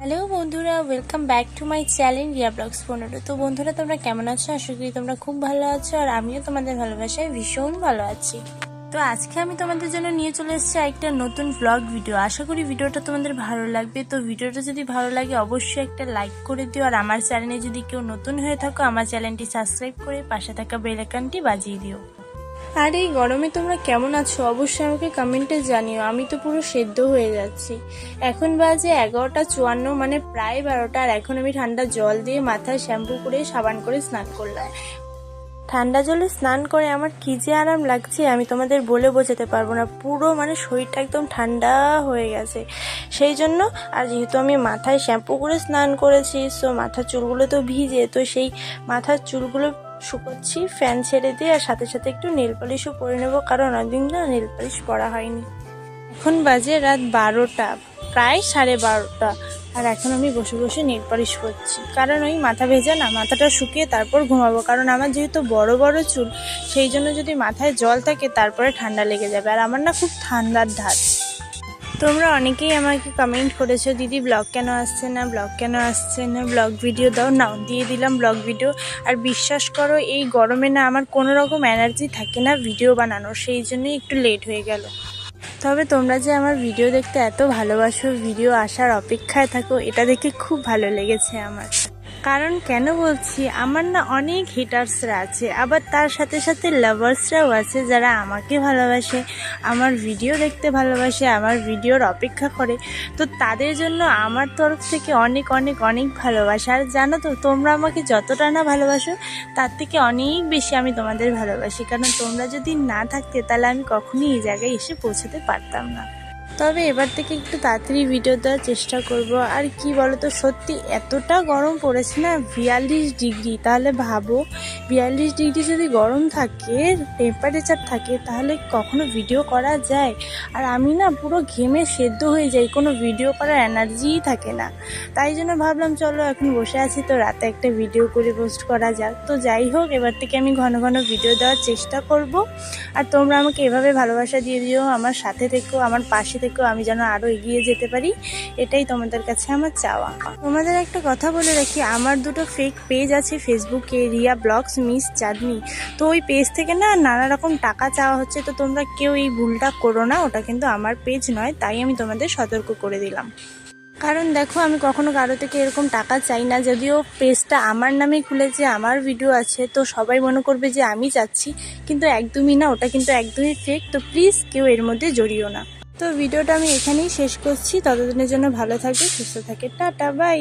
Hello বন্ধুরা, welcome back to my channel Riya vlogs 15। তো বন্ধুরা, তোমরা কেমন আছো? আশা করি তোমরা খুব ভালো আছো, আর আমিও তোমাদের ভালোবাসায় ভীষণ ভালো আছি। তো আজকে আমি তোমাদের জন্য নিয়ে চলে এসেছি একটা নতুন ব্লগ ভিডিও। আশা করি ভিডিওটা তোমাদের ভালো লাগবে। তো ভিডিওটা যদি ভালো লাগে অবশ্যই একটা লাইক করে দিও, আর আমার চ্যানেলে যদি কেউ নতুন হয়ে থাকো আমার চ্যানেলটি সাবস্ক্রাইব করে পাশে থাকা বেল আইকনটি বাজিয়ে দিও। আর এই গরমে তোমরা কেমন আছো অবশ্যই আমাকে কমেন্টে জানিও। আমি তো পুরো সেদ্ধ হয়ে যাচ্ছি। এখন বাজে 11:54, মানে প্রায় 12টা। আর এখন আমি ঠান্ডা জল দিয়ে মাথায় শ্যাম্পু করে সাবান করে স্নান করলাম। ঠান্ডা জলে স্নান করে আমার কি যে আরাম লাগছে আমি তোমাদের বলে বোঝাতে পারবো না। পুরো মানে শরীরটা একদম ঠান্ডা হয়ে গেছে সেই জন্য। আর যেহেতু আমি মাথায় শ্যাম্পু করে স্নান করেছি, সো মাথার চুলগুলো তো ভিজে, তো সেই মাথার চুলগুলো শুকোচ্ছি ফ্যান ছেড়ে দিয়ে, আর সাথে সাথে একটু নেল পলিশও পরে নেবো, কারণ অনেকদিন না নেল পলিশ পরা হয়নি। এখন বাজে রাত 12টা, প্রায় 12:30। আর এখন আমি বসে বসে নেল পলিশ করছি, কারণ ওই মাথা ভেজা না, মাথাটা শুকিয়ে তারপর ঘুমাবো। কারণ আমার যেহেতু বড় বড় চুল, সেই জন্য যদি মাথায় জল থাকে তারপরে ঠান্ডা লেগে যাবে। আর আমার না খুব ঠান্ডার ধাত। তোমরা অনেকেই আমাকে কমেন্ট করেছো, দিদি ব্লগ কেন আসছে না, ব্লগ কেন আসছে না, ব্লগ ভিডিও দাও। নাও দিয়ে দিলাম ব্লগ ভিডিও। আর বিশ্বাস করো এই গরমে না আমার কোনো রকম এনার্জি থাকে না ভিডিও বানানোর, সেই জন্যই একটু লেট হয়ে গেল। তবে তোমরা যে আমার ভিডিও দেখতে এত ভালোবাসো, ভিডিও আসার অপেক্ষায় থাকো, এটা দেখে খুব ভালো লেগেছে আমার। কারণ কেন বলছি, আমার না অনেক হিটার্সরা আছে, আবার তার সাথে সাথে লাভার্সরাও আছে যারা আমাকে ভালোবাসে, আমার ভিডিও দেখতে ভালোবাসে, আমার ভিডিওর অপেক্ষা করে। তো তাদের জন্য আমার তরফ থেকে অনেক অনেক অনেক ভালোবাসা। আর জানো তো, তোমরা আমাকে যতটা না ভালোবাসো তার থেকে অনেক বেশি আমি তোমাদের ভালোবাসি। কারণ তোমরা যদি না থাকতে তাহলে আমি কখনোই এই জায়গায় এসে পৌঁছাতে পারতাম না। তবে এবার থেকে একটু তাড়াতাড়ি ভিডিও দেওয়ার চেষ্টা করব। আর কি বলো তো, সত্যি এতটা গরম পড়েছে না, 42 ডিগ্রি। তাহলে ভাবো 42 ডিগ্রি যদি গরম থাকে, টেম্পারেচার থাকে, তাহলে কখনো ভিডিও করা যায়? আর আমি না পুরো ঘেমে সেদ্ধ হয়ে যাই, কোনো ভিডিও করার এনার্জিই থাকে না। তাই জন্য ভাবলাম চলো এখন বসে আছি তো রাতে একটা ভিডিও করে পোস্ট করা যাক। তো যাই হোক, এবার থেকে আমি ঘন ঘন ভিডিও দেওয়ার চেষ্টা করব। আর তোমরা আমাকে এভাবে ভালোবাসা দিয়ে দিও, আমার সাথে থেকো, আমার পাশে থেকো, আমি যেন আরও এগিয়ে যেতে পারি, এটাই তোমাদের কাছে আমার চাওয়া। তোমাদের একটা কথা বলে রাখি, আমার দুটো ফেক পেজ আছে ফেসবুকে, রিয়া ব্লগস মিস চাঁদনি। তো ওই পেজ থেকে না নানা রকম টাকা চাওয়া হচ্ছে, তো তোমরা কেউ এই ভুলটা করো না, ওটা কিন্তু আমার পেজ নয়, তাই আমি তোমাদের সতর্ক করে দিলাম। কারণ দেখো, আমি কখনো কারো থেকে এরকম টাকা চাই না। যদিও পেজটা আমার নামেই খুলেছে, আমার ভিডিও আছে, তো সবাই মনে করবে যে আমি চাচ্ছি, কিন্তু একদমই না, ওটা কিন্তু একদমই ফেক। তো প্লিজ কেউ এর মধ্যে জড়িও না। তো ভিডিওটা আমি এখানেই শেষ করছি। ততদিনের জন্য ভালো থাকবে, সুস্থ থাকে, টাটা, বাই।